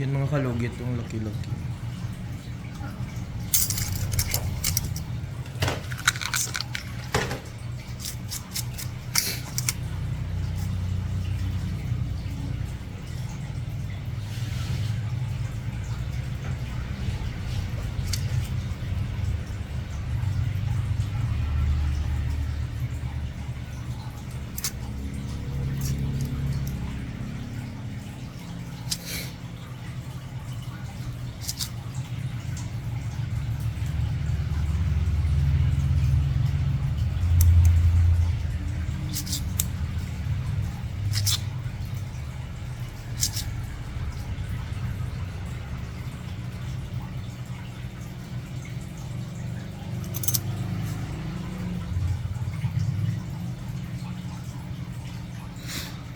Yan mga kalugit, yung laki-laki.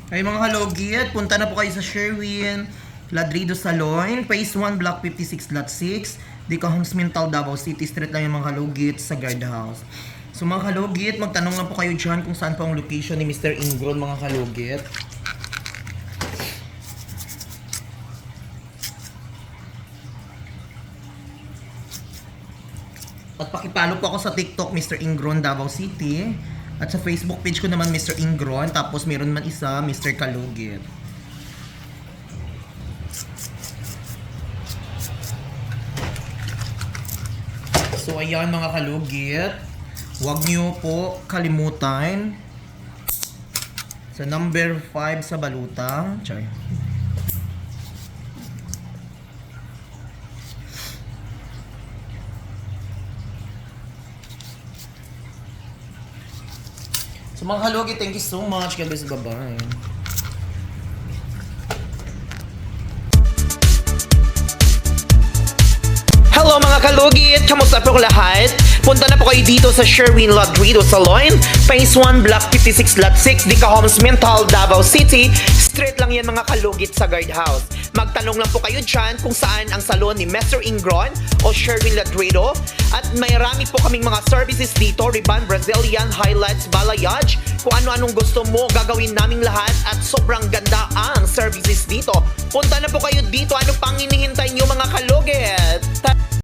Ay mga kalugit, punta na po kayo sa Sherwin Ladrido Salon, Phase 1, Block 56, Lot 6, Dica Homes Mintal, Davao City. Street lang yung mga kalugit sa guardhouse. So mga kalugit, magtanong lang po kayo dyan kung saan po ang location ni Mr. Ingron mga kalugit. At pakipalo po ako sa TikTok, Mr. Ingron, Davao City. At sa Facebook page ko naman, Mr. Ingron. Tapos meron man isa, Mr. Kalugit. So ayan mga kalugit. Huwag niyo po kalimutan sa number 5 sa baluta. Char. So mga kalugit, thank you so much. God bless, bye-bye. Hello mga kalugit! Kamusta po lahat? Punta na po kayo dito sa Sherwin Ladrido Salon, Phase 1, Block 56, Lot 6, Dica Homes Mintal, Davao City. Straight lang yan mga kalugit sa guardhouse. Magtanong lang po kayo dyan kung saan ang salon ni Mr. Ingron o Sherwin Ladrido. At may rami po kaming mga services dito, Ribbon, Brazilian, Highlights, Balayage. Kung ano-anong gusto mo, gagawin naming lahat at sobrang ganda ang services dito. Punta na po kayo dito.